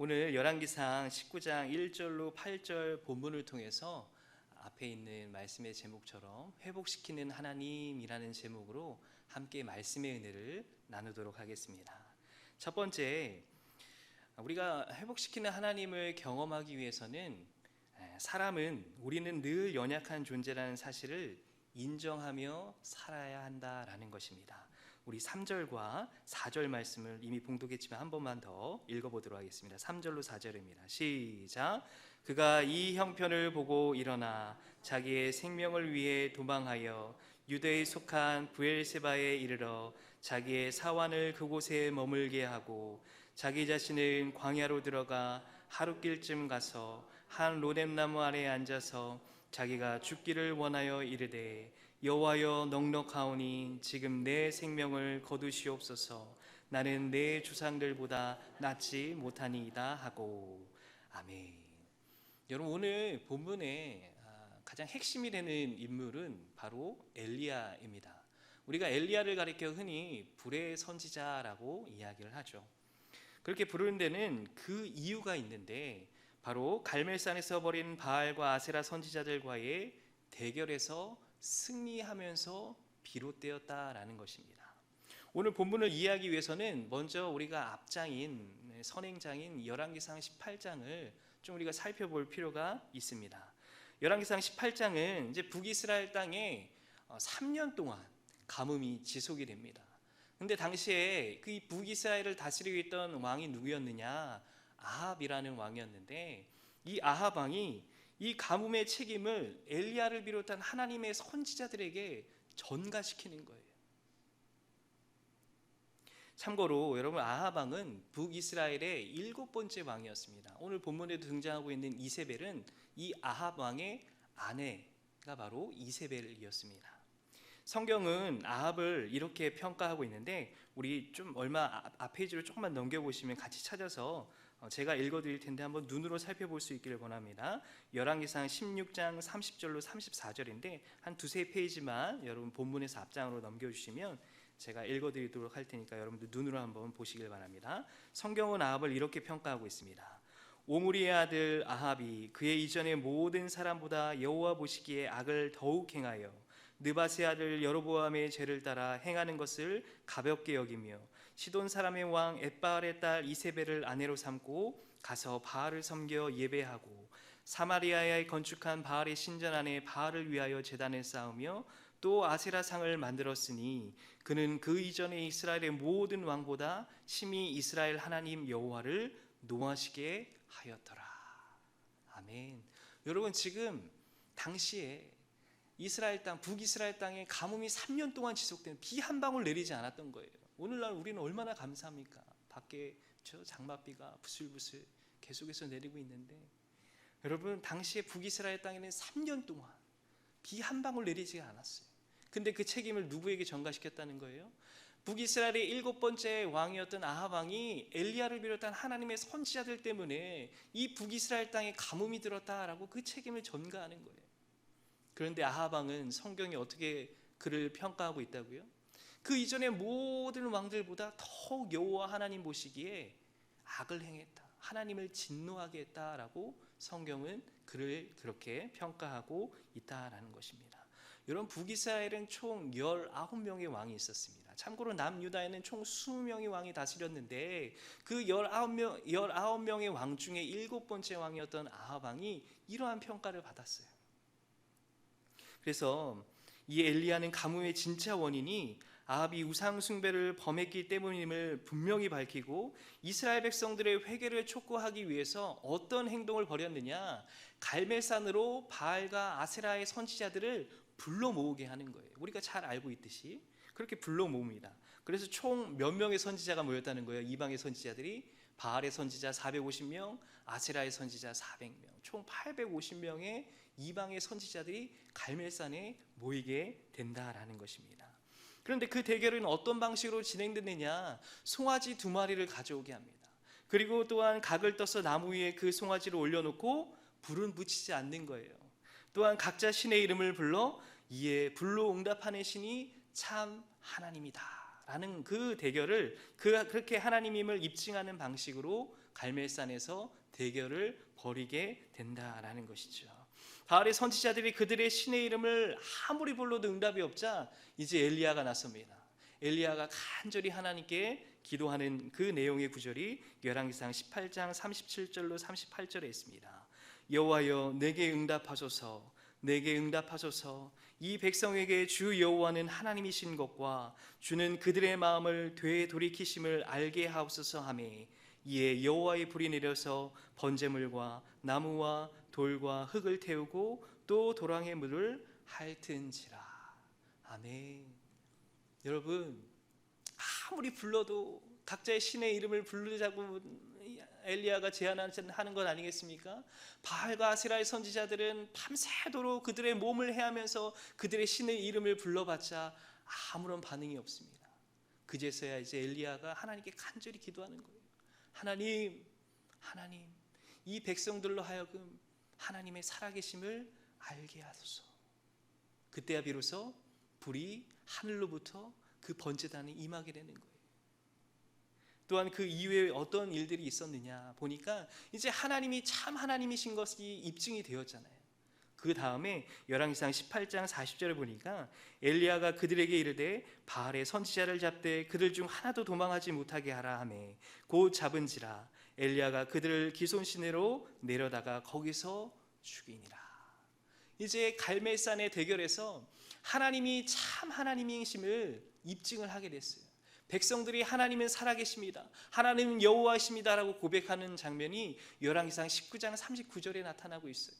오늘 열왕기상 19장 1절로 8절 본문을 통해서 앞에 있는 말씀의 제목처럼 회복시키는 하나님이라는 제목으로 함께 말씀의 은혜를 나누도록 하겠습니다. 첫 번째, 우리가 회복시키는 하나님을 경험하기 위해서는 우리는 늘 연약한 존재라는 사실을 인정하며 살아야 한다라는 것입니다. 우리 3절과 4절 말씀을 이미 봉독했지만 한 번만 더 읽어보도록 하겠습니다. 3절로 4절입니다. 시작. 그가 이 형편을 보고 일어나 자기의 생명을 위해 도망하여 유대에 속한 브엘세바에 이르러 자기의 사환을 그곳에 머물게 하고 자기 자신은 광야로 들어가 하룻길쯤 가서 한 로뎀나무 아래에 앉아서 자기가 죽기를 원하여 이르되 여호와여 넉넉하오니 지금 내 생명을 거두시옵소서. 나는 내 조상들보다 낫지 못하니이다 하고. 아멘. 여러분, 오늘 본문의 가장 핵심이 되는 인물은 바로 엘리야입니다. 우리가 엘리야를 가리켜 흔히 불의 선지자라고 이야기를 하죠. 그렇게 부르는 데는 그 이유가 있는데, 바로 갈멜산에서 벌인 바알과 아세라 선지자들과의 대결에서 승리하면서 비롯되었다라는 것입니다. 오늘 본문을 이해하기 위해서는 먼저 우리가 앞장인 선행장인 열왕기상 18장을 좀 우리가 살펴볼 필요가 있습니다. 열왕기상 18장은 이제 북이스라엘 땅에 3년 동안 가뭄이 지속이 됩니다. 근데 당시에 그 북이스라엘을 다스리고 있던 왕이 누구였느냐? 아합이라는 왕이었는데, 이 아합 왕이 이 가뭄의 책임을 엘리야를 비롯한 하나님의 선지자들에게 전가시키는 거예요. 참고로 여러분, 아합 왕은 북이스라엘의 7번째 왕이었습니다. 오늘 본문에도 등장하고 있는 이세벨은 이 아합 왕의 아내가 바로 이세벨이었습니다. 성경은 아합을 이렇게 평가하고 있는데, 우리 좀 앞 페이지를 조금만 넘겨보시면 같이 찾아서 제가 읽어드릴 텐데 한번 눈으로 살펴볼 수 있기를 원합니다. 열왕기상 16장 30절로 34절인데 한 두세 페이지만 여러분 본문에서 앞장으로 넘겨주시면 제가 읽어드리도록 할 테니까 여러분들 눈으로 한번 보시길 바랍니다. 성경은 아합을 이렇게 평가하고 있습니다. 오므리의 아들 아합이 그의 이전의 모든 사람보다 여호와 보시기에 악을 더욱 행하여 느바세 아들 여로보암의 죄를 따라 행하는 것을 가볍게 여기며 시돈 사람의 왕 엣바알의 딸 이세벨을 아내로 삼고 가서 바알을 섬겨 예배하고 사마리아에 건축한 바알의 신전 안에 바알을 위하여 제단을 쌓으며 또 아세라상을 만들었으니 그는 그 이전에 이스라엘의 모든 왕보다 심히 이스라엘 하나님 여호와를 노하시게 하였더라. 아멘. 여러분, 지금 당시에 이스라엘 땅, 북이스라엘 땅에 가뭄이 3년 동안 지속되는, 비 한 방울 내리지 않았던 거예요. 오늘날 우리는 얼마나 감사합니까? 밖에 장맛비가 부슬부슬 계속해서 내리고 있는데, 여러분, 당시에 북이스라엘 땅에는 3년 동안 비 한 방울 내리지 않았어요. 근데 그 책임을 누구에게 전가시켰다는 거예요? 북이스라엘의 7번째 왕이었던 아합 왕이 엘리야를 비롯한 하나님의 선지자들 때문에 이 북이스라엘 땅에 가뭄이 들었다라고 그 책임을 전가하는 거예요. 그런데 아합 왕은 성경이 어떻게 그를 평가하고 있다고요? 그 이전의 모든 왕들보다 더욱 여호와 하나님 보시기에 악을 행했다, 하나님을 진노하게 했다라고 성경은 그를 그렇게 평가하고 있다라는 것입니다. 여러분, 북이스라엘은 총 19명의 왕이 있었습니다. 참고로 남유다에는 총 20명의 왕이 다스렸는데 그 19명의 왕 중에 7번째 왕이었던 아합 왕이 이러한 평가를 받았어요. 그래서 이 엘리야는 가뭄의 진짜 원인이 아합이 우상 숭배를 범했기 때문임을 분명히 밝히고, 이스라엘 백성들의 회개를 촉구하기 위해서 어떤 행동을 벌였느냐? 갈멜산으로 바알과 아세라의 선지자들을 불러 모으게 하는 거예요. 우리가 잘 알고 있듯이 그렇게 불러 모읍니다. 그래서 총 몇 명의 선지자가 모였다는 거예요? 이방의 선지자들이 바알의 선지자 450명, 아세라의 선지자 400명, 총 850명의 이방의 선지자들이 갈멜산에 모이게 된다라는 것입니다. 그런데 그 대결은 어떤 방식으로 진행됐느냐? 송아지 2마리를 가져오게 합니다. 그리고 또한 각을 떠서 나무 위에 그 송아지를 올려놓고 불은 붙이지 않는 거예요. 또한 각자 신의 이름을 불러 이에 불로 응답하는 신이 참 하나님이다 라는 그 대결을 그렇게 하나님임을 입증하는 방식으로 갈멜산에서 대결을 벌이게 된다라는 것이죠. 바알의 선지자들이 그들의 신의 이름을 아무리 불러도 응답이 없자 이제 엘리야가 나섭니다. 엘리야가 간절히 하나님께 기도하는 그 내용의 구절이 열왕기상 18장 37절로 38절에 있습니다. 여호와여 내게 응답하소서, 내게 응답하소서. 이 백성에게 주 여호와는 하나님이신 것과 주는 그들의 마음을 되돌이키심을 알게 하옵소서 하매 이에 여호와의 불이 내려서 번제물과 나무와 돌과 흙을 태우고 또 도랑의 물을 핥은지라. 아멘. 여러분, 아무리 불러도 각자의 신의 이름을 부르자고 엘리야가 제안하는 것 아니겠습니까? 바알과 아세라의 선지자들은 밤새도록 그들의 몸을 해하면서 그들의 신의 이름을 불러봤자 아무런 반응이 없습니다. 그제서야 이제 엘리야가 하나님께 간절히 기도하는 거예요. 하나님, 이 백성들로 하여금 하나님의 살아계심을 알게 하소서. 그때야 비로소 불이 하늘로부터 그 번제단에 임하게 되는 거예요. 또한 그 이후에 어떤 일들이 있었느냐 보니까 이제 하나님이 참 하나님이신 것이 입증이 되었잖아요. 그 다음에 열왕기상 18장 40절을 보니까 엘리야가 그들에게 이르되 바알의 선지자를 잡되 그들 중 하나도 도망하지 못하게 하라 하매 곧 잡은지라. 엘리야가 그들을 기손 시내로 내려다가 거기서 죽이니라. 이제 갈멜산의 대결에서 하나님이 참 하나님이심을 입증을 하게 됐어요. 백성들이 하나님은 살아계십니다, 하나님은 여호와이십니다 라고 고백하는 장면이 열왕기상 19장 39절에 나타나고 있어요.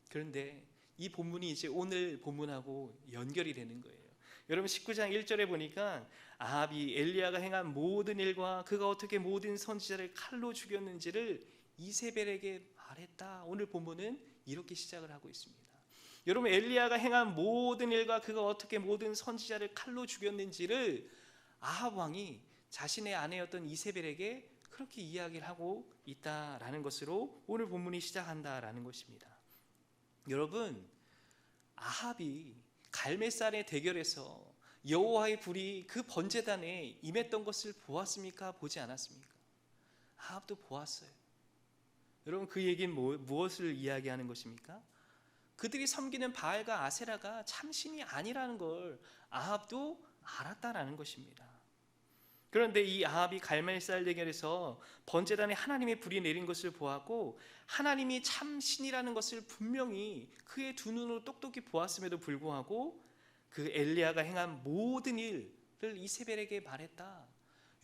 그런데 이 본문이 이제 오늘 본문하고 연결이 되는 거예요. 여러분 19장 1절에 보니까 아합이 엘리야가 행한 모든 일과 그가 어떻게 모든 선지자를 칼로 죽였는지를 이세벨에게 말했다. 오늘 본문은 이렇게 시작을 하고 있습니다. 여러분, 엘리야가 행한 모든 일과 그가 어떻게 모든 선지자를 칼로 죽였는지를 아합 왕이 자신의 아내였던 이세벨에게 그렇게 이야기를 하고 있다라는 것으로 오늘 본문이 시작한다라는 것입니다. 여러분, 아합이 갈멜산의 대결에서 여호와의 불이 그 번제단에 임했던 것을 보았습니까? 보지 않았습니까? 아합도 보았어요. 여러분, 그 얘기는 무엇을 이야기하는 것입니까? 그들이 섬기는 바알과 아세라가 참신이 아니라는 걸 아합도 알았다라는 것입니다. 그런데 이 아합이 갈멜산 대결에서 번제단에 하나님의 불이 내린 것을 보았고 하나님이 참 신이라는 것을 분명히 그의 두 눈으로 똑똑히 보았음에도 불구하고 그 엘리야가 행한 모든 일을 이세벨에게 말했다.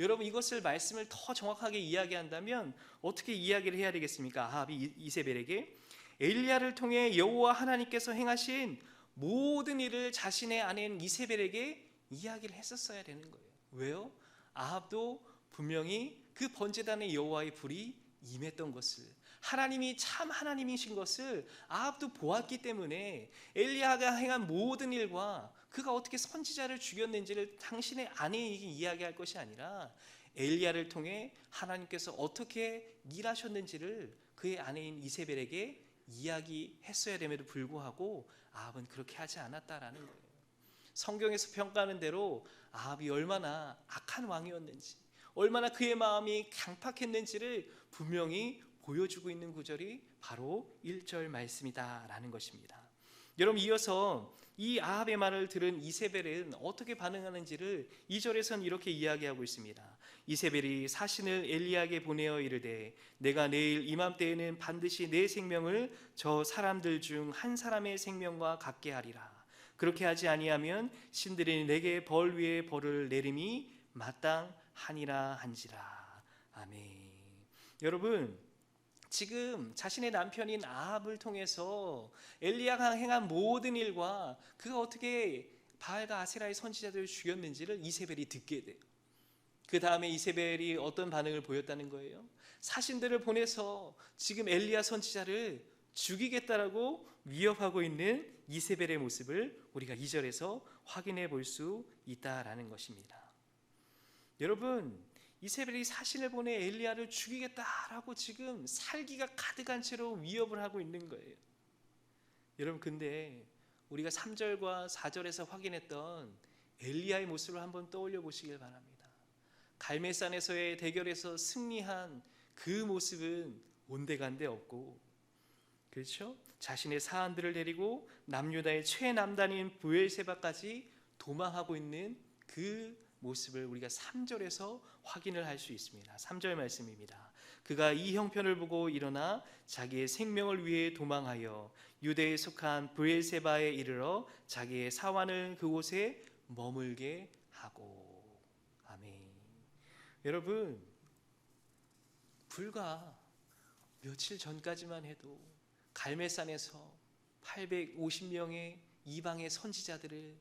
여러분, 이것을 말씀을 더 정확하게 이야기한다면 어떻게 이야기를 해야 되겠습니까? 아합이 이세벨에게 엘리야를 통해 여호와 하나님께서 행하신 모든 일을 자신의 아내인 이세벨에게 이야기를 했었어야 되는 거예요. 왜요? 아합도 분명히 그 번제단의 여호와의 불이 임했던 것을, 하나님이 참 하나님이신 것을 아합도 보았기 때문에 엘리야가 행한 모든 일과 그가 어떻게 선지자를 죽였는지를 당신의 아내에게 이야기할 것이 아니라 엘리야를 통해 하나님께서 어떻게 일하셨는지를 그의 아내인 이세벨에게 이야기했어야 됨에도 불구하고 아합은 그렇게 하지 않았다라는 거예요. 성경에서 평가하는 대로 아합이 얼마나 악한 왕이었는지, 얼마나 그의 마음이 강팍했는지를 분명히 보여주고 있는 구절이 바로 1절 말씀이다라는 것입니다. 여러분, 이어서 이 아합의 말을 들은 이세벨은 어떻게 반응하는지를 2절에서는 이렇게 이야기하고 있습니다. 이세벨이 사신을 엘리야에게 보내어 이르되 내가 내일 이맘때에는 반드시 내 생명을 저 사람들 중 한 사람의 생명과 같게 하리라. 그렇게 하지 아니하면 신들이 내게 벌 위에 벌을 내림이 마땅하니라 한지라. 아멘. 여러분, 지금 자신의 남편인 아합을 통해서 엘리야가 행한 모든 일과 그가 어떻게 바알과 아세라의 선지자들을 죽였는지를 이세벨이 듣게 돼요. 그 다음에 이세벨이 어떤 반응을 보였다는 거예요? 사신들을 보내서 지금 엘리야 선지자를 죽이겠다라고 위협하고 있는 이세벨의 모습을 우리가 2절에서 확인해 볼 수 있다라는 것입니다. 여러분, 이세벨이 사신을 보내 엘리야를 죽이겠다라고 지금 살기가 가득한 채로 위협을 하고 있는 거예요. 여러분, 근데 우리가 3절과 4절에서 확인했던 엘리야의 모습을 한번 떠올려 보시길 바랍니다. 갈멜산에서의 대결에서 승리한 그 모습은 온데간데 없고, 그렇죠? 자신의 사안들을 데리고 남유다의 최남단인 브엘세바까지 도망하고 있는 그 모습을 우리가 3절에서 확인을 할 수 있습니다. 3절 말씀입니다. 그가 이 형편을 보고 일어나 자기의 생명을 위해 도망하여 유대에 속한 브엘세바에 이르러 자기의 사환을 그곳에 머물게 하고. 아멘. 여러분, 불과 며칠 전까지만 해도 갈멜산에서 850명의 이방의 선지자들을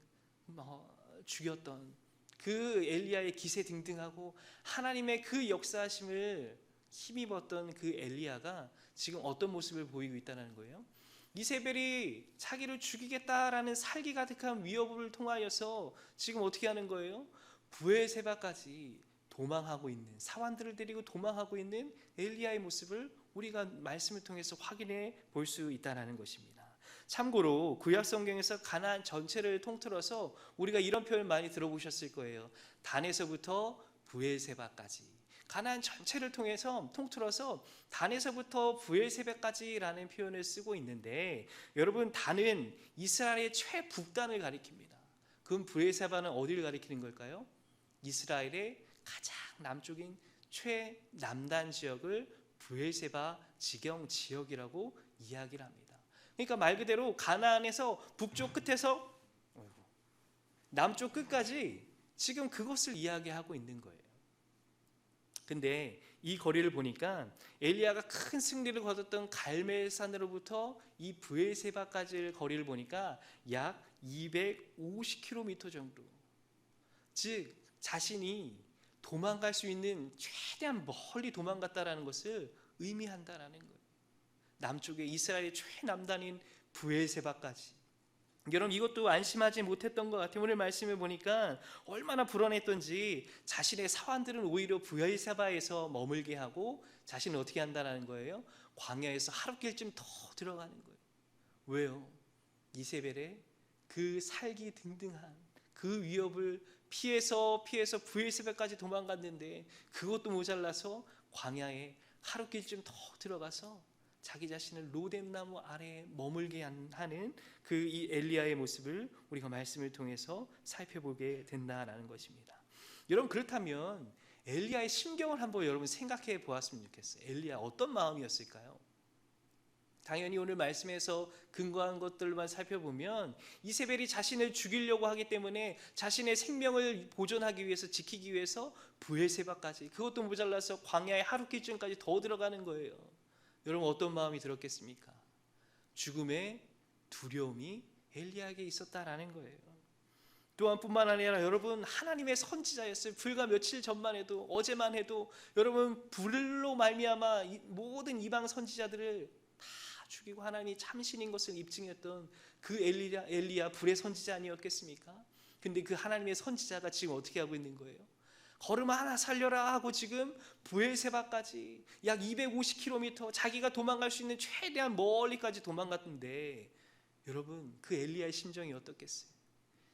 죽였던 그 엘리야의 기세 등등하고 하나님의 그 역사하심을 힘입었던 그 엘리야가 지금 어떤 모습을 보이고 있다는 거예요? 이세벨이 자기를 죽이겠다라는 살기 가득한 위협을 통하여서 지금 어떻게 하는 거예요? 브엘세바까지 도망하고 있는, 사환들을 데리고 도망하고 있는 엘리야의 모습을 우리가 말씀을 통해서 확인해 볼 수 있다는 것입니다. 참고로 구약 성경에서 가나안 전체를 통틀어서 우리가 이런 표현 많이 들어보셨을 거예요. 단에서부터 브엘세바까지, 가나안 전체를 통틀어서 단에서부터 브엘세바까지라는 표현을 쓰고 있는데, 여러분, 단은 이스라엘의 최북단을 가리킵니다. 그럼 브엘세바는 어디를 가리키는 걸까요? 이스라엘의 가장 남쪽인 최남단 지역을 브엘세바 지경 지역이라고 이야기를 합니다. 그러니까 말 그대로 가나안에서 북쪽 끝에서 남쪽 끝까지 지금 그것을 이야기하고 있는 거예요. 근데 이 거리를 보니까 엘리야가 큰 승리를 거뒀던 갈멜산으로부터 이 브엘세바까지의 거리를 보니까 약 250km 정도, 즉 자신이 도망갈 수 있는 최대한 멀리 도망갔다라는 것을 의미한다라는 거예요. 남쪽에 이스라엘의 최남단인 브엘세바까지. 여러분, 이것도 안심하지 못했던 것 같아요. 오늘 말씀을 보니까 얼마나 불안했던지 자신의 사환들은 오히려 브엘세바에서 머물게 하고 자신은 어떻게 한다는 거예요? 광야에서 하룻길쯤 더 들어가는 거예요. 왜요? 이세벨의 그 살기 등등한 그 위협을 피해서 브엘세바까지 도망갔는데 그것도 모자라서 광야에 하룻길쯤 더 들어가서 자기 자신을 로뎀나무 아래에 머물게 하는 그 이 엘리야의 모습을 우리가 말씀을 통해서 살펴보게 된다라는 것입니다. 여러분, 그렇다면 엘리야의 심경을 한번 여러분 생각해 보았으면 좋겠어요. 엘리야 어떤 마음이었을까요? 당연히 오늘 말씀에서 근거한 것들만 살펴보면 이세벨이 자신을 죽이려고 하기 때문에 자신의 생명을 보존하기 위해서, 지키기 위해서 브엘세바까지, 그것도 모자라서 광야의 하룻길쯤까지 더 들어가는 거예요. 여러분, 어떤 마음이 들었겠습니까? 죽음의 두려움이 엘리야에게 있었다라는 거예요. 또한 뿐만 아니라 여러분, 하나님의 선지자였어요. 불과 며칠 전만 해도, 어제만 해도 여러분, 불로 말미암아 모든 이방 선지자들을 다 죽이고 하나님이 참신인 것을 입증했던 그 엘리야 불의 선지자 아니었겠습니까? 근데 그 하나님의 선지자가 지금 어떻게 하고 있는 거예요? 걸음 하나 살려라 하고 지금 브엘세바까지 약 250km, 자기가 도망갈 수 있는 최대한 멀리까지 도망갔는데, 여러분, 그 엘리야의 심정이 어떻겠어요?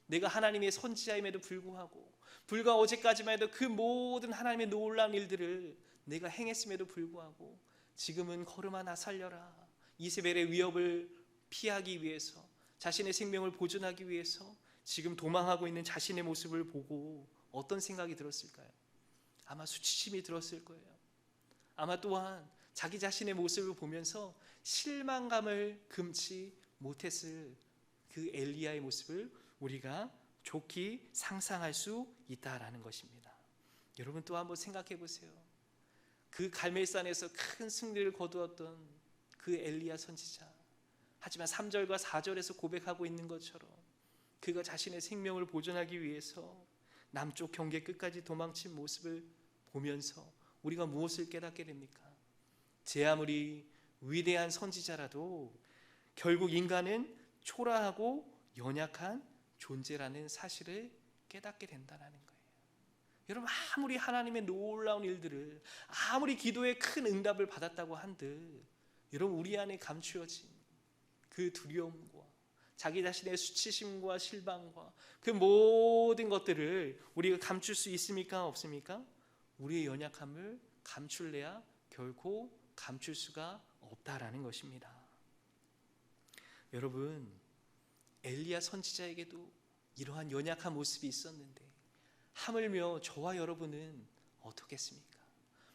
내가 하나님의 선지자임에도 불구하고, 불과 어제까지만 해도 그 모든 하나님의 놀라운 일들을 내가 행했음에도 불구하고 지금은 걸음 하나 살려라, 이세벨의 위협을 피하기 위해서, 자신의 생명을 보존하기 위해서 지금 도망하고 있는 자신의 모습을 보고 어떤 생각이 들었을까요? 아마 수치심이 들었을 거예요. 아마 또한 자기 자신의 모습을 보면서 실망감을 금치 못했을 그 엘리야의 모습을 우리가 좋게 상상할 수 있다라는 것입니다. 여러분, 또 한번 생각해 보세요. 그 갈멜산에서 큰 승리를 거두었던 그 엘리야 선지자, 하지만 3절과 4절에서 고백하고 있는 것처럼 그가 자신의 생명을 보존하기 위해서 남쪽 경계 끝까지 도망친 모습을 보면서 우리가 무엇을 깨닫게 됩니까? 제 아무리 위대한 선지자라도 결국 인간은 초라하고 연약한 존재라는 사실을 깨닫게 된다는 거예요. 여러분, 아무리 하나님의 놀라운 일들을, 아무리 기도에 큰 응답을 받았다고 한들, 여러분, 우리 안에 감추어진 그 두려움과 자기 자신의 수치심과 실망과 그 모든 것들을 우리가 감출 수 있습니까? 없습니까? 우리의 연약함을 감출래야 결코 감출 수가 없다라는 것입니다. 여러분, 엘리야 선지자에게도 이러한 연약한 모습이 있었는데 하물며 저와 여러분은 어떻겠습니까?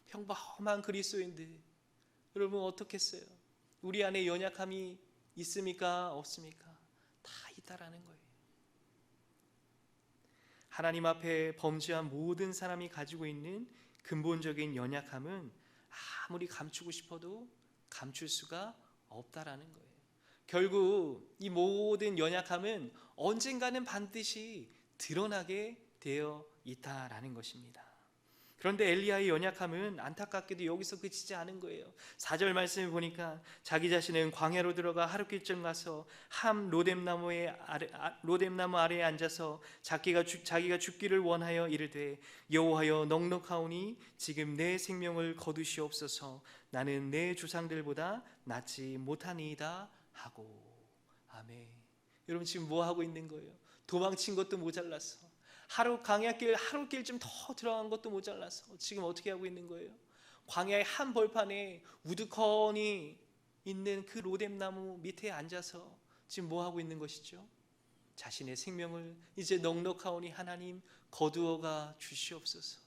평범한 그리스도인들, 여러분 어떻겠어요? 우리 안에 연약함이 있습니까? 없습니까? 다 있다라는 거예요. 하나님 앞에 범죄한 모든 사람이 가지고 있는 근본적인 연약함은 아무리 감추고 싶어도 감출 수가 없다라는 거예요. 결국 이 모든 연약함은 언젠가는 반드시 드러나게 되어 있다라는 것입니다. 그런데 엘리야의 연약함은 안타깝게도 여기서 그치지 않은 거예요. 4절 말씀을 보니까 자기 자신은 광야로 들어가 하룻길쯤 가서 함 로뎀나무 아래에 앉아서 자기가 죽기를 원하여 이르되 여호와여 넉넉하오니 지금 내 생명을 거두시옵소서. 나는 내 조상들보다 낫지 못하니이다 하고. 아멘. 여러분 지금 뭐 하고 있는 거예요? 도망친 것도 모자랐어. 하루길쯤 더 들어간 것도 모자라서 지금 어떻게 하고 있는 거예요? 광야의 한 벌판에 우두커니 있는 그 로뎀나무 밑에 앉아서 지금 뭐 하고 있는 것이죠? 자신의 생명을 이제 넉넉하오니 하나님 거두어가 주시옵소서.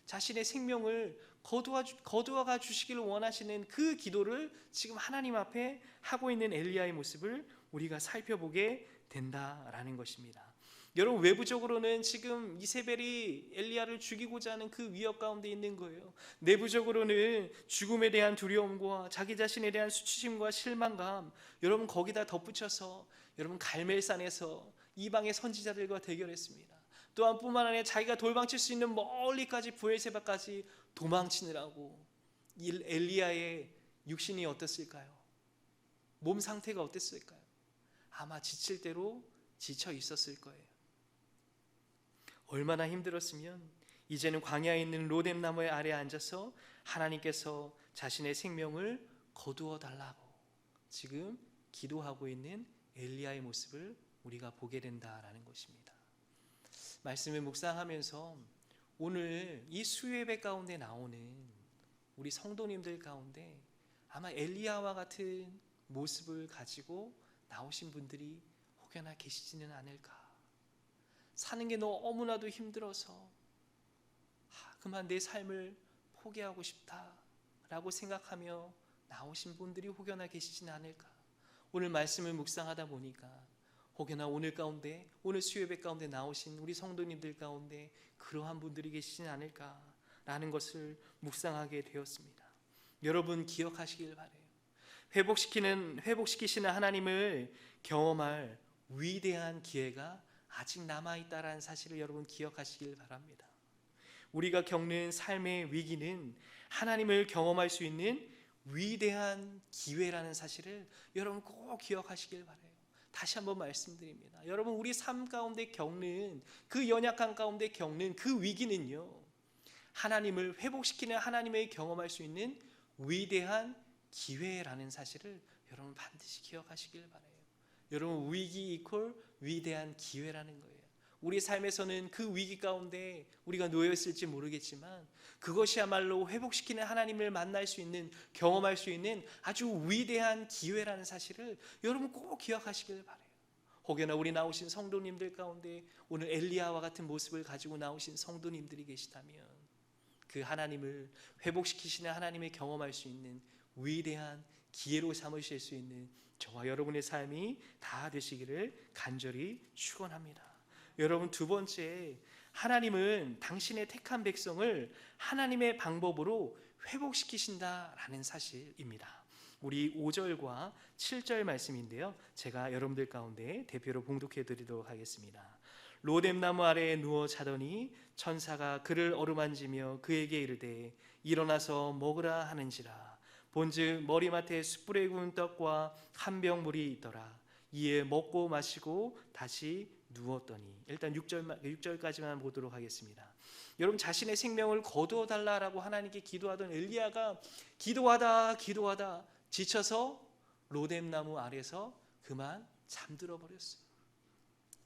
자신의 생명을 거두어가 주시기를 원하시는 그 기도를 지금 하나님 앞에 하고 있는 엘리야의 모습을 우리가 살펴보게 된다라는 것입니다. 여러분, 외부적으로는 지금 이세벨이 엘리야를 죽이고자 하는 그 위협 가운데 있는 거예요. 내부적으로는 죽음에 대한 두려움과 자기 자신에 대한 수치심과 실망감, 여러분 거기다 덧붙여서 여러분 갈멜산에서 이방의 선지자들과 대결했습니다. 또한 뿐만 아니라 자기가 돌망칠 수 있는 멀리까지 브엘세바까지 도망치느라고 엘리야의 육신이 어땠을까요? 몸 상태가 어땠을까요? 아마 지칠 대로 지쳐 있었을 거예요. 얼마나 힘들었으면 이제는 광야에 있는 로뎀나무의 아래에 앉아서 하나님께서 자신의 생명을 거두어 달라고 지금 기도하고 있는 엘리야의 모습을 우리가 보게 된다라는 것입니다. 말씀을 묵상하면서 오늘 이 수요예배 가운데 나오는 우리 성도님들 가운데 아마 엘리야와 같은 모습을 가지고 나오신 분들이 혹여나 계시지는 않을까. 사는 게 너무나도 힘들어서 그만 내 삶을 포기하고 싶다라고 생각하며 나오신 분들이 혹여나 계시지는 않을까. 오늘 말씀을 묵상하다 보니까 혹여나 오늘 수요예배 가운데 나오신 우리 성도님들 가운데 그러한 분들이 계시지는 않을까라는 것을 묵상하게 되었습니다. 여러분 기억하시길 바라요. 회복시키시는 하나님을 경험할 위대한 기회가 아직 남아있다라는 사실을 여러분 기억하시길 바랍니다. 우리가 겪는 삶의 위기는 하나님을 경험할 수 있는 위대한 기회라는 사실을 여러분 꼭 기억하시길 바라요. 다시 한번 말씀드립니다. 여러분 우리 삶 가운데 겪는 그 연약한 가운데 겪는 그 위기는요, 하나님을 회복시키는 하나님을 경험할 수 있는 위대한 기회라는 사실을 여러분 반드시 기억하시길 바라요. 여러분 위기 이퀄 위대한 기회라는 거예요. 우리 삶에서는 그 위기 가운데 우리가 놓여 있을지 모르겠지만 그것이야말로 회복시키는 하나님을 만날 수 있는, 경험할 수 있는 아주 위대한 기회라는 사실을 여러분 꼭 기억하시길 바라요. 혹여나 우리 나오신 성도님들 가운데 오늘 엘리야와 같은 모습을 가지고 나오신 성도님들이 계시다면 그 하나님을 회복시키시는 하나님을 경험할 수 있는 위대한 기회로 삼으실 수 있는 저와 여러분의 삶이 다 되시기를 간절히 축원합니다. 여러분 두 번째, 하나님은 당신의 택한 백성을 하나님의 방법으로 회복시키신다라는 사실입니다. 우리 5절과 7절 말씀인데요, 제가 여러분들 가운데 대표로 봉독해 드리도록 하겠습니다. 로뎀나무 아래에 누워 자더니 천사가 그를 어루만지며 그에게 이르되 일어나서 먹으라 하는지라. 본즉 머리맡에 숯불에 구운 떡과 한 병 물이 있더라. 이에 먹고 마시고 다시 누웠더니. 일단 6절까지만 보도록 하겠습니다. 여러분 자신의 생명을 거두어 달라라고 하나님께 기도하던 엘리야가 기도하다 지쳐서 로뎀나무 아래서 그만 잠들어 버렸어요.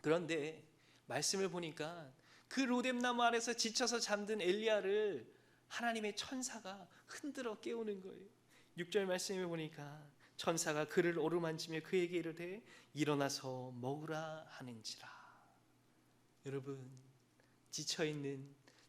그런데 말씀을 보니까 그 로뎀나무 아래서 지쳐서 잠든 엘리야를 하나님의 천사가 흔들어 깨우는 거예요. 6절 말씀에 보니까 천사가 그를 어루만지며 그에게 이르되 일어나서 먹으라 하는지라. 여러분,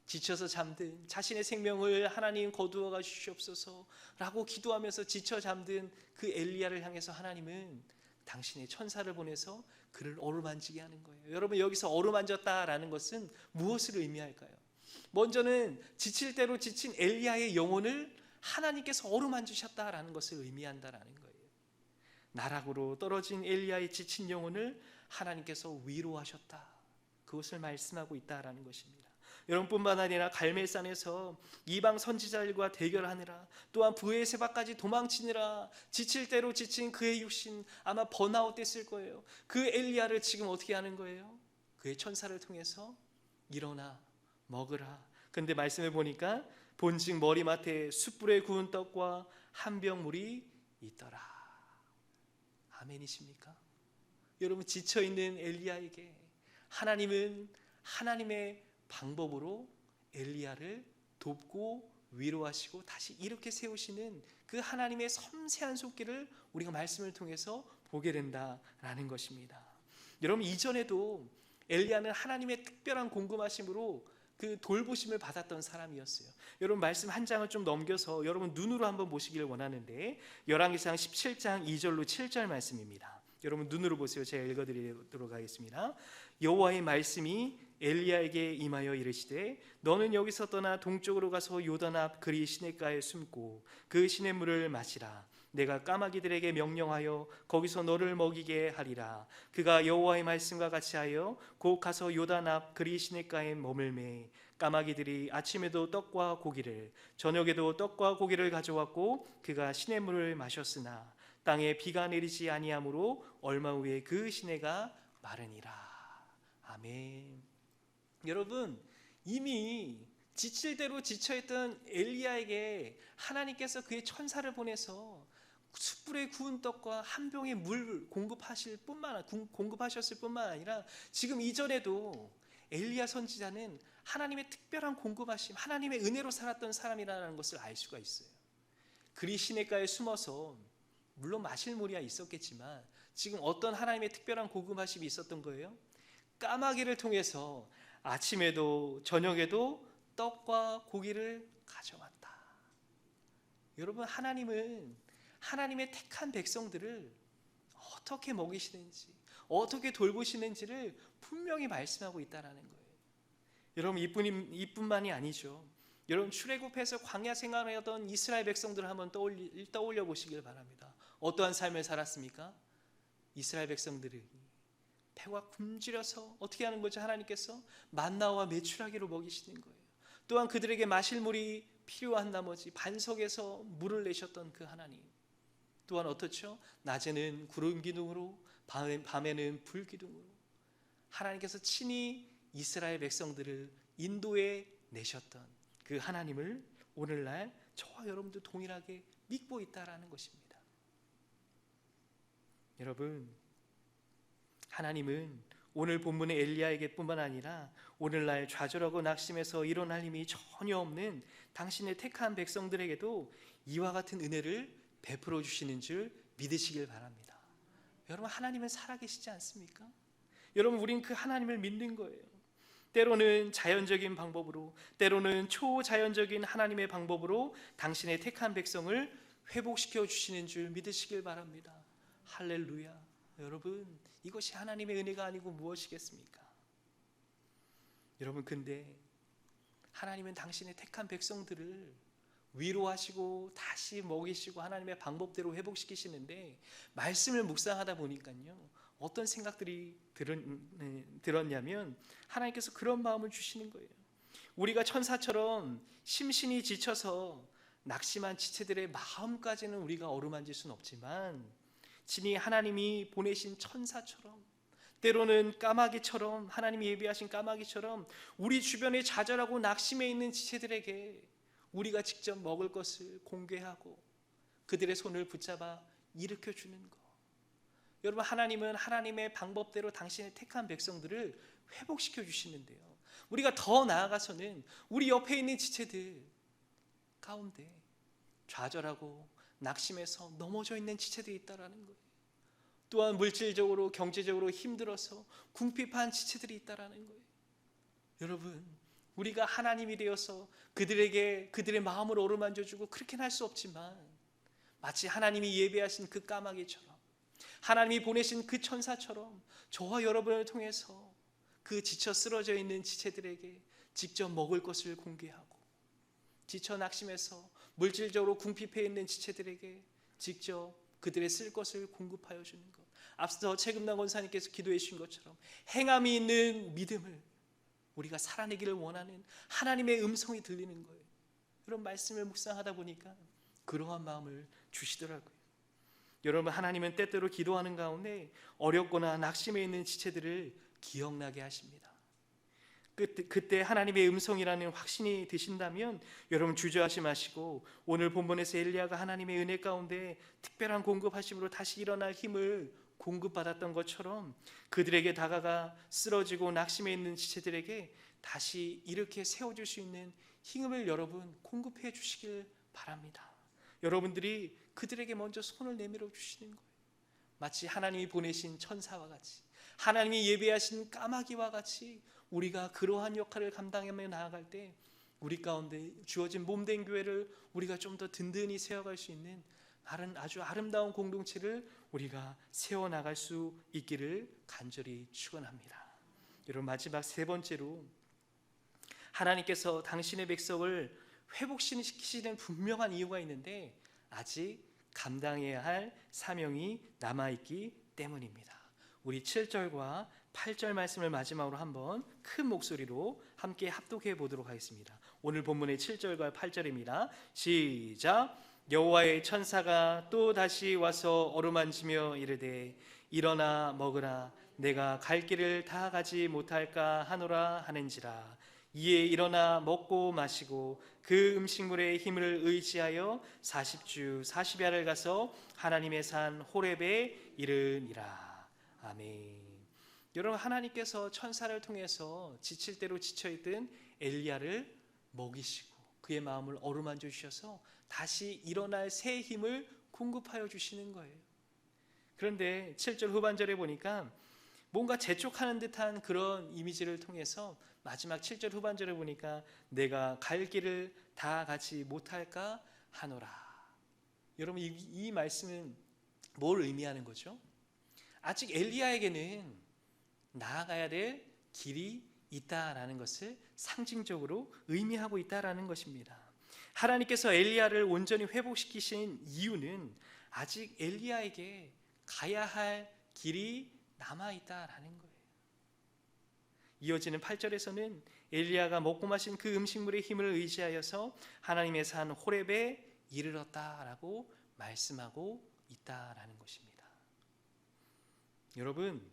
지쳐서 잠든 자신의 생명을 하나님 거두어가 주시옵소서 라고 기도하면서 지쳐 잠든 그 엘리야를 향해서 하나님은 당신의 천사를 보내서 그를 어루만지게 하는 거예요. 여러분, 여기서 어루만졌다라는 것은 무엇을 의미할까요? 먼저는 지칠 대로 지친 엘리야의 영혼을 하나님께서 어루만지셨다라는 것을 의미한다라는 거예요. 나락으로 떨어진 엘리야의 지친 영혼을 하나님께서 위로하셨다, 그것을 말씀하고 있다라는 것입니다. 여러분뿐만 아니라 갈멜산에서 이방 선지자들과 대결하느라, 또한 브에세바까지 도망치느라 지칠 대로 지친 그의 육신 아마 번아웃 됐을 거예요. 그 엘리야를 지금 어떻게 하는 거예요? 그의 천사를 통해서 일어나 먹으라. 근데 말씀을 보니까 본즉 머리맡에 숯불에 구운 떡과 한 병 물이 있더라. 아멘이십니까? 여러분, 지쳐있는 엘리야에게 하나님은 하나님의 방법으로 엘리야를 돕고 위로하시고 다시 이렇게 세우시는 그 하나님의 섬세한 손길을 우리가 말씀을 통해서 보게 된다라는 것입니다. 여러분, 이전에도 엘리야는 하나님의 특별한 공급하심으로 그 돌보심을 받았던 사람이었어요. 여러분, 말씀 한 장을 좀 넘겨서 여러분 눈으로 한번 보시기를 원하는데, 열왕기상 17장 2절로 7절 말씀입니다. 여러분 눈으로 보세요. 제가 읽어드리도록 하겠습니다. 여호와의 말씀이 엘리야에게 임하여 이르시되 너는 여기서 떠나 동쪽으로 가서 요단 앞 그리 시냇가에 숨고 그 시냇물을 마시라. 내가 까마귀들에게 명령하여 거기서 너를 먹이게 하리라. 그가 여호와의 말씀과 같이 하여 곧 가서 요단 앞 그리 시냇가에 머물매 까마귀들이 아침에도 떡과 고기를 저녁에도 떡과 고기를 가져왔고 그가 시냇물을 마셨으나 땅에 비가 내리지 아니하므로 얼마 후에 그 시내가 마르니라. 아멘. 여러분, 이미 지칠 대로 지쳐있던 엘리야에게 하나님께서 그의 천사를 보내서 숯불에 구운 떡과 한 병의 물 공급하셨을 뿐만 아니라 지금 이전에도 엘리야 선지자는 하나님의 특별한 공급하심, 하나님의 은혜로 살았던 사람이라는 것을 알 수가 있어요. 그리 시냇가에 숨어서 물론 마실 물이야 있었겠지만 지금 어떤 하나님의 특별한 공급하심이 있었던 거예요? 까마귀를 통해서 아침에도 저녁에도 떡과 고기를 가져왔다. 여러분, 하나님은 하나님의 택한 백성들을 어떻게 먹이시는지, 어떻게 돌보시는지를 분명히 말씀하고 있다는 거예요. 여러분, 이뿐만이 아니죠. 여러분, 출애굽해서 광야 생활을 하던 이스라엘 백성들을 한번 떠올려 보시길 바랍니다. 어떠한 삶을 살았습니까? 이스라엘 백성들이 배가 굶주려서 어떻게 하는 거죠? 하나님께서 만나와 메추라기로 먹이시는 거예요. 또한 그들에게 마실 물이 필요한 나머지 반석에서 물을 내셨던 그 하나님, 또한 어떻죠? 낮에는 구름 기둥으로 밤에는 불 기둥으로 하나님께서 친히 이스라엘 백성들을 인도해 내셨던 그 하나님을 오늘날 저와 여러분도 동일하게 믿고 있다라는 것입니다. 여러분, 하나님은 오늘 본문의 엘리야에게 뿐만 아니라 오늘날 좌절하고 낙심해서 일어날 힘이 전혀 없는 당신의 택한 백성들에게도 이와 같은 은혜를 베풀어 주시는 줄 믿으시길 바랍니다. 여러분, 하나님은 살아계시지 않습니까? 여러분, 우린 그 하나님을 믿는 거예요. 때로는 자연적인 방법으로, 때로는 초자연적인 하나님의 방법으로 당신의 택한 백성을 회복시켜 주시는 줄 믿으시길 바랍니다. 할렐루야. 여러분, 이것이 하나님의 은혜가 아니고 무엇이겠습니까? 여러분, 근데 하나님은 당신의 택한 백성들을 위로하시고 다시 먹이시고 하나님의 방법대로 회복시키시는데, 말씀을 묵상하다 보니까요, 어떤 생각들이 들었냐면 하나님께서 그런 마음을 주시는 거예요. 우리가 천사처럼 심신이 지쳐서 낙심한 지체들의 마음까지는 우리가 어루만질 수는 없지만 친히 하나님이 보내신 천사처럼, 때로는 까마귀처럼, 하나님이 예비하신 까마귀처럼 우리 주변에 좌절하고 낙심해 있는 지체들에게 우리가 직접 먹을 것을 공개하고 그들의 손을 붙잡아 일으켜 주는 것, 여러분, 하나님은 하나님의 방법대로 당신의 택한 백성들을 회복시켜 주시는데요, 우리가 더 나아가서는 우리 옆에 있는 지체들 가운데 좌절하고 낙심해서 넘어져 있는 지체들이 있다라는 거예요. 또한 물질적으로 경제적으로 힘들어서 궁핍한 지체들이 있다라는 거예요. 여러분, 우리가 하나님이 되어서 그들에게 그들의 마음을 어루만져주고 그렇게는 할 수 없지만, 마치 하나님이 예배하신 그 까마귀처럼, 하나님이 보내신 그 천사처럼 저와 여러분을 통해서 그 지쳐 쓰러져 있는 지체들에게 직접 먹을 것을 공개하고, 지쳐 낙심해서 물질적으로 궁핍해 있는 지체들에게 직접 그들의 쓸 것을 공급하여 주는 것, 앞서 최금남 권사님께서 기도해 주신 것처럼 행함이 있는 믿음을 우리가 살아내기를 원하는 하나님의 음성이 들리는 거예요. 그런 말씀을 묵상하다 보니까 그러한 마음을 주시더라고요. 여러분, 하나님은 때때로 기도하는 가운데 어렵거나 낙심해 있는 지체들을 기억나게 하십니다. 그때 하나님의 음성이라는 확신이 드신다면 여러분, 주저하지 마시고 오늘 본문에서 엘리야가 하나님의 은혜 가운데 특별한 공급하심으로 다시 일어날 힘을 공급받았던 것처럼 그들에게 다가가 쓰러지고 낙심해 있는 지체들에게 다시 이렇게 세워줄 수 있는 힘을 여러분 공급해 주시길 바랍니다. 여러분들이 그들에게 먼저 손을 내밀어 주시는 거예요. 마치 하나님이 보내신 천사와 같이, 하나님이 예배하신 까마귀와 같이 우리가 그러한 역할을 감당하며 나아갈 때 우리 가운데 주어진 몸된 교회를 우리가 좀 더 든든히 세워갈 수 있는 아주 아름다운 공동체를 우리가 세워나갈 수 있기를 간절히 축원합니다. 여러분, 마지막 세 번째로 하나님께서 당신의 백성을 회복시키시는 분명한 이유가 있는데 아직 감당해야 할 사명이 남아있기 때문입니다. 우리 7절과 8절 말씀을 마지막으로 한번 큰 목소리로 함께 합독해 보도록 하겠습니다. 오늘 본문의 7절과 8절입니다. 시작. 여호와의 천사가 또 다시 와서 어루만지며 이르되 일어나 먹으라, 내가 갈 길을 다 가지 못할까 하노라 하는지라. 이에 일어나 먹고 마시고 그 음식물의 힘을 의지하여 40주 40야를 가서 하나님의 산 호렙에 이르니라. 아멘. 여러분, 하나님께서 천사를 통해서 지칠 대로 지쳐있던 엘리야를 먹이시고 그의 마음을 어루만져 주셔서 다시 일어날 새 힘을 공급하여 주시는 거예요. 그런데 7절 후반절에 보니까 뭔가 재촉하는 듯한 그런 이미지를 통해서 마지막 7절 후반절에 보니까 내가 갈 길을 다 가지 못할까 하노라. 여러분, 이 말씀은 뭘 의미하는 거죠? 아직 엘리야에게는 나아가야 될 길이 있다라는 것을 상징적으로 의미하고 있다라는 것입니다. 하나님께서 엘리야를 온전히 회복시키신 이유는 아직 엘리야에게 가야 할 길이 남아있다라는 거예요. 이어지는 8절에서는 엘리야가 먹고 마신 그 음식물의 힘을 의지하여서 하나님의 산 호렙에 이르렀다라고 말씀하고 있다라는 것입니다. 여러분,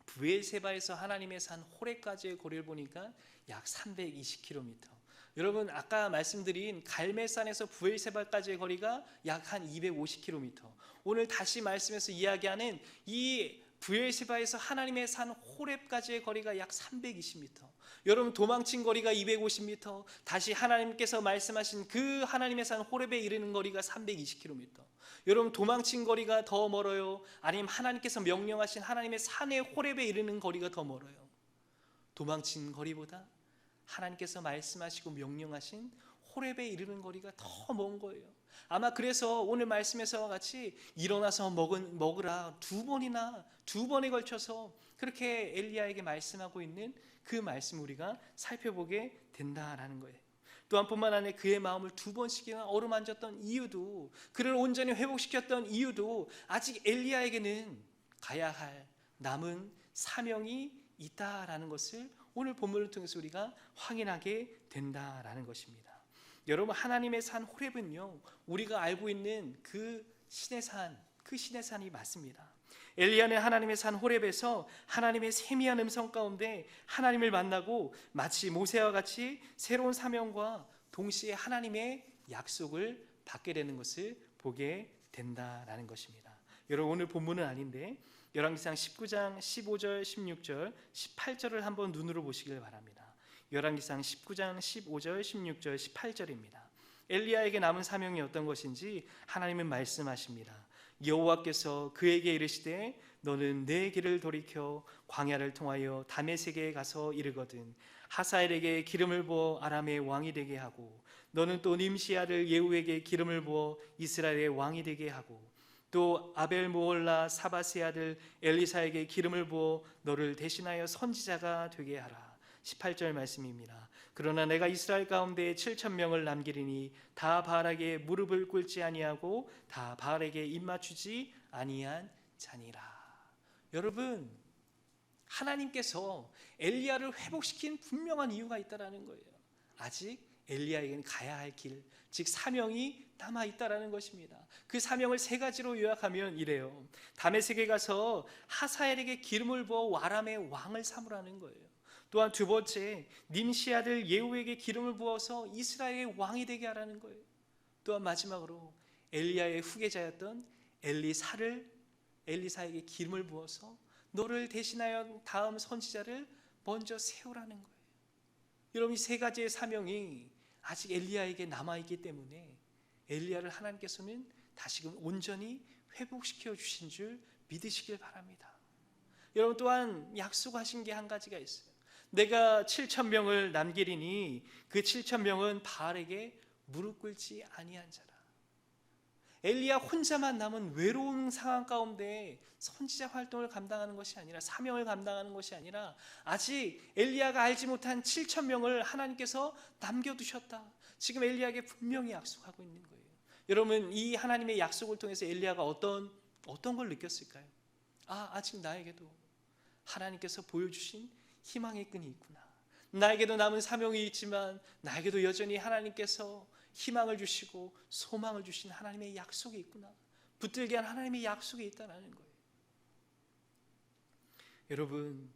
브엘세바에서 하나님의 산 호렙까지의 거리를 보니까 약 320km. 여러분, 아까 말씀드린 갈멜산에서 브엘세바까지의 거리가 약 한 250km. 오늘 다시 말씀에서 이야기하는 이 브엘세바에서 하나님의 산 호렙까지의 거리가 약 320m. 여러분, 도망친 거리가 250m, 다시 하나님께서 말씀하신 그 하나님의 산 호렙에 이르는 거리가 320km. 여러분, 도망친 거리가 더 멀어요? 아니면 하나님께서 명령하신 하나님의 산의 호렙에 이르는 거리가 더 멀어요? 도망친 거리보다 하나님께서 말씀하시고 명령하신 호렙에 이르는 거리가 더 먼 거예요. 아마 그래서 오늘 말씀에서와 같이 일어나서 먹으라 두 번에 걸쳐서 그렇게 엘리야에게 말씀하고 있는 그 말씀 우리가 살펴보게 된다라는 거예요. 또한 뿐만 아니라 그의 마음을 두 번씩이나 어루만졌던 이유도, 그를 온전히 회복시켰던 이유도 아직 엘리야에게는 가야 할 남은 사명이 있다라는 것을 오늘 본문을 통해서 우리가 확인하게 된다라는 것입니다. 여러분, 하나님의 산 호렙은요, 우리가 알고 있는 그 신의 산이 맞습니다. 엘리야는 하나님의 산 호렙에서 하나님의 세미한 음성 가운데 하나님을 만나고 마치 모세와 같이 새로운 사명과 동시에 하나님의 약속을 받게 되는 것을 보게 된다라는 것입니다. 여러분 오늘 본문은 아닌데 열왕기상 19장 15절, 16절, 18절을 한번 눈으로 보시길 바랍니다. 열왕기상 19장 15절, 16절, 18절입니다. 엘리야에게 남은 사명이 어떤 것인지 하나님은 말씀하십니다. 여호와께서 그에게 이르시되 너는 내 길을 돌이켜 광야를 통하여 다메섹에 가서 이르거든 하사엘에게 기름을 부어 아람의 왕이 되게 하고 너는 또 님시 아들 예후에게 기름을 부어 이스라엘의 왕이 되게 하고 또 아벨 모올라 사바스의 아들 엘리사에게 기름을 부어 너를 대신하여 선지자가 되게 하라. 18절 말씀입니다. 그러나 내가 이스라엘 가운데 7,000명을 남기리니 다 바알에게 무릎을 꿇지 아니하고 다 바알에게 입맞추지 아니한 자니라. 여러분, 하나님께서 엘리야를 회복시킨 분명한 이유가 있다라는 거예요. 아직 엘리야에게는 가야 할 길, 즉 사명이 남아 있다라는 것입니다. 그 사명을 세 가지로 요약하면 이래요. 다메섹에 가서 하사엘에게 기름을 부어 아람의 왕을 삼으라는 거예요. 또한 두 번째, 님시 아들 예후에게 기름을 부어서 이스라엘의 왕이 되게 하라는 거예요. 또한 마지막으로 엘리야의 후계자였던 엘리사에게 기름을 부어서 너를 대신하여 다음 선지자를 먼저 세우라는 거예요. 여러분, 이 세 가지의 사명이 아직 엘리야에게 남아있기 때문에 엘리야를 하나님께서는 다시금 온전히 회복시켜 주신 줄 믿으시길 바랍니다. 여러분, 또한 약속하신 게 한 가지가 있어요. 내가 7,000명을 남기리니 그 7,000명은 바알에게 무릎 꿇지 아니한 자라. 엘리야 혼자만 남은 외로운 상황 가운데 선지자 활동을 감당하는 것이 아니라 사명을 감당하는 것이 아니라 아직 엘리야가 알지 못한 7,000명을 하나님께서 남겨두셨다. 지금 엘리야에게 분명히 약속하고 있는 거예요. 여러분, 이 하나님의 약속을 통해서 엘리야가 어떤 걸 느꼈을까요? 아직 나에게도 하나님께서 보여주신 희망의 끈이 있구나. 나에게도 남은 사명이 있지만 나에게도 여전히 하나님께서 희망을 주시고 소망을 주신 하나님의 약속이 있구나. 붙들게 한 하나님의 약속이 있다는 거예요. 여러분,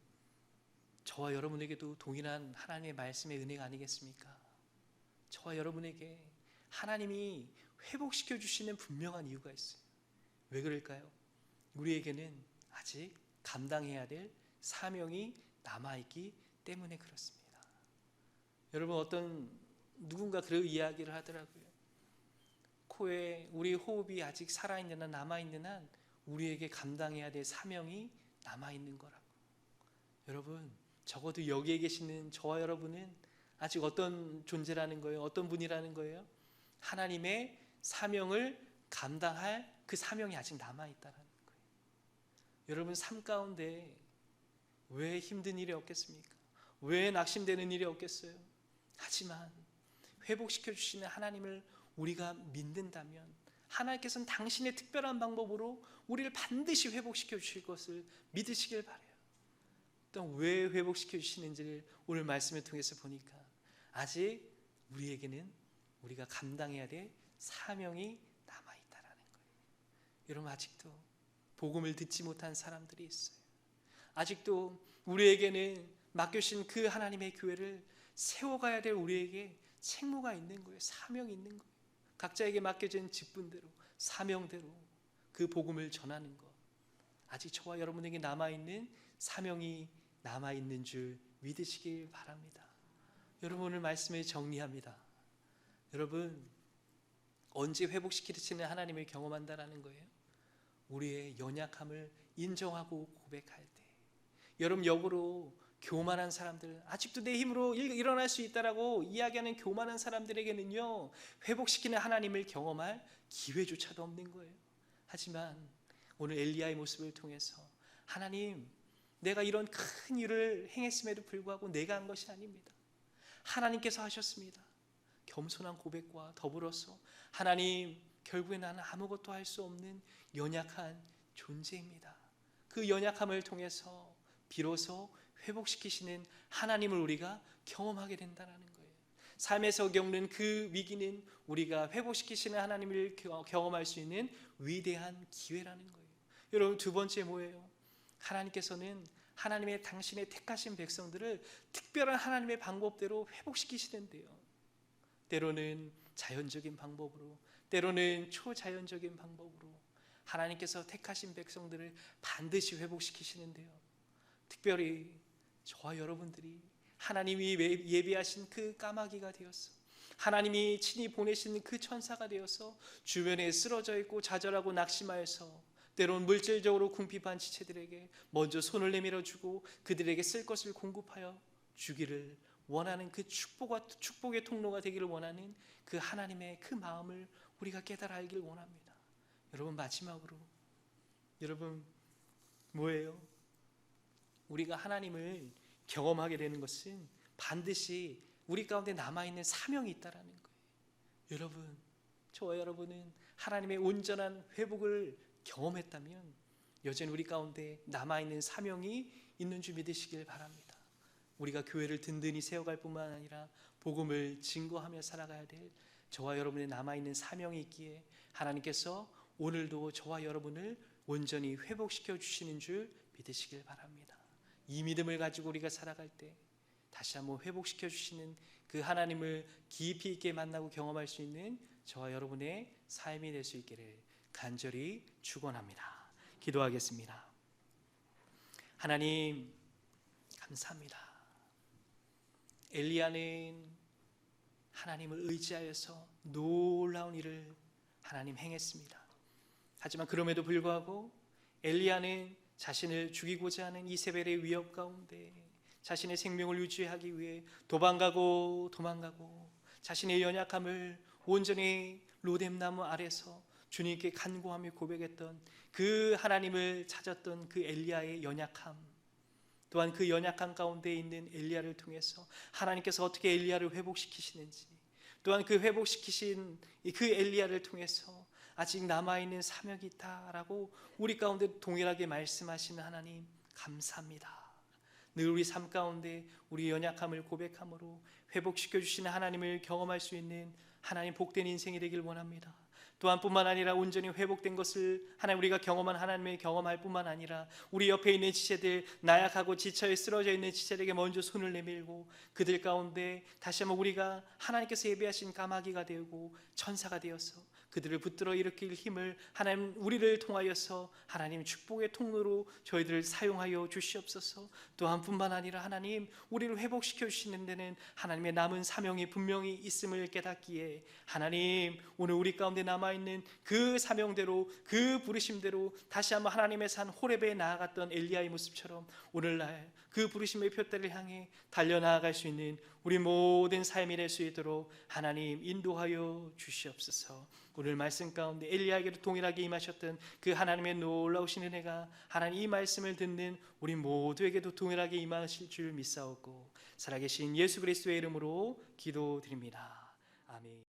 저와 여러분에게도 동일한 하나님의 말씀의 은혜가 아니겠습니까? 저와 여러분에게 하나님이 회복시켜 주시는 분명한 이유가 있어요. 왜 그럴까요? 우리에게는 아직 감당해야 될 사명이 남아있기 때문에 그렇습니다. 여러분, 누군가 그런 이야기를 하더라고요. 코에 우리 호흡이 아직 살아있는 한, 남아있는 한 우리에게 감당해야 될 사명이 남아있는 거라고. 여러분, 적어도 여기에 계시는 저와 여러분은 아직 어떤 존재라는 거예요? 어떤 분이라는 거예요? 하나님의 사명을 감당할 그 사명이 아직 남아있다는 거예요. 여러분, 삶 가운데 왜 힘든 일이 없겠습니까? 왜 낙심되는 일이 없겠어요? 하지만 회복시켜 주시는 하나님을 우리가 믿는다면 하나님께서는 당신의 특별한 방법으로 우리를 반드시 회복시켜 주실 것을 믿으시길 바라요. 또 왜 회복시켜 주시는지를 오늘 말씀을 통해서 보니까 아직 우리에게는 우리가 감당해야 될 사명이 남아있다라는 거예요. 여러분, 아직도 복음을 듣지 못한 사람들이 있어요. 아직도 우리에게는 맡겨주신 그 하나님의 교회를 세워가야 될 우리에게 책무가 있는 거예요. 사명이 있는 거예요. 각자에게 맡겨진 직분대로, 사명대로 그 복음을 전하는 것, 아직 저와 여러분에게 남아있는 사명이 남아있는 줄 믿으시길 바랍니다. 여러분, 오늘 말씀을 정리합니다. 여러분, 언제 회복시키시는 하나님을 경험한다라는 거예요? 우리의 연약함을 인정하고 고백할 때. 여러분, 역으로 교만한 사람들, 아직도 내 힘으로 일어날 수 있다라고 이야기하는 교만한 사람들에게는요, 회복시키는 하나님을 경험할 기회조차도 없는 거예요. 하지만 오늘 엘리야의 모습을 통해서 하나님, 내가 이런 큰 일을 행했음에도 불구하고 내가 한 것이 아닙니다. 하나님께서 하셨습니다. 겸손한 고백과 더불어서 하나님, 결국에 나는 아무것도 할 수 없는 연약한 존재입니다. 그 연약함을 통해서 비로소 회복시키시는 하나님을 우리가 경험하게 된다는 거예요. 삶에서 겪는 그 위기는 우리가 회복시키시는 하나님을 경험할 수 있는 위대한 기회라는 거예요. 여러분, 두 번째 뭐예요? 하나님께서는 하나님의 당신의 택하신 백성들을 특별한 하나님의 방법대로 회복시키시는데요. 때로는 자연적인 방법으로, 때로는 초자연적인 방법으로 하나님께서 택하신 백성들을 반드시 회복시키시는데요. 특별히 저와 여러분들이 하나님이 예비하신 그 까마귀가 되어서, 하나님이 친히 보내신 그 천사가 되어서 주변에 쓰러져 있고 좌절하고 낙심하여서 때론 물질적으로 궁핍한 지체들에게 먼저 손을 내밀어 주고 그들에게 쓸 것을 공급하여 주기를 원하는 그 축복의 통로가 되기를 원하는 그 하나님의 그 마음을 우리가 깨달아 알길 원합니다. 여러분, 마지막으로 여러분 뭐예요? 우리가 하나님을 경험하게 되는 것은 반드시 우리 가운데 남아있는 사명이 있다라는 거예요. 여러분, 저와 여러분은 하나님의 온전한 회복을 경험했다면 여전히 우리 가운데 남아있는 사명이 있는 줄 믿으시길 바랍니다. 우리가 교회를 든든히 세워갈 뿐만 아니라 복음을 증거하며 살아가야 될 저와 여러분의 남아있는 사명이 있기에 하나님께서 오늘도 저와 여러분을 온전히 회복시켜 주시는 줄 믿으시길 바랍니다. 이 믿음을 가지고 우리가 살아갈 때 다시 한번 회복시켜 주시는 그 하나님을 깊이 있게 만나고 경험할 수 있는 저와 여러분의 삶이 될 수 있기를 간절히 축원합니다. 기도하겠습니다. 하나님, 감사합니다. 엘리야는 하나님을 의지하여서 놀라운 일을 하나님 행했습니다. 하지만 그럼에도 불구하고 엘리야는 자신을 죽이고자 하는 이세벨의 위협 가운데 자신의 생명을 유지하기 위해 도망가고 자신의 연약함을 온전히 로뎀나무 아래서 주님께 간구하며 고백했던 그 하나님을 찾았던 그 엘리야의 연약함, 또한 그 연약함 가운데 있는 엘리야를 통해서 하나님께서 어떻게 엘리야를 회복시키시는지, 또한 그 회복시키신 그 엘리야를 통해서 아직 남아있는 사명이 있다라고 우리 가운데 동일하게 말씀하시는 하나님, 감사합니다. 늘 우리 삶 가운데 우리 연약함을 고백함으로 회복시켜 주시는 하나님을 경험할 수 있는 하나님 복된 인생이 되길 원합니다. 또한 뿐만 아니라 온전히 회복된 것을 하나님 우리가 경험한 하나님의 경험할 뿐만 아니라 우리 옆에 있는 지체들, 나약하고 지쳐에 쓰러져 있는 지체들에게 먼저 손을 내밀고 그들 가운데 다시 한번 우리가 하나님께서 예비하신 까마귀가 되고 천사가 되어서 그들을 붙들어 일으킬 힘을 하나님 우리를 통하여서 하나님 축복의 통로로 저희들을 사용하여 주시옵소서. 또한 뿐만 아니라 하나님 우리를 회복시켜 주시는 데는 하나님의 남은 사명이 분명히 있음을 깨닫기에 하나님 오늘 우리 가운데 남아있는 그 사명대로 그 부르심대로 다시 한번 하나님의 산 호렙에 나아갔던 엘리야의 모습처럼 오늘날 그 부르심의 표대를 향해 달려나아갈 수 있는 우리 모든 삶이 될 수 있도록 하나님 인도하여 주시옵소서. 오늘 말씀 가운데 엘리야에게도 동일하게 임하셨던 그 하나님의 놀라우신 은혜가 하나님 이 말씀을 듣는 우리 모두에게도 동일하게 임하실 줄 믿사옵고 살아계신 예수 그리스도의 이름으로 기도드립니다.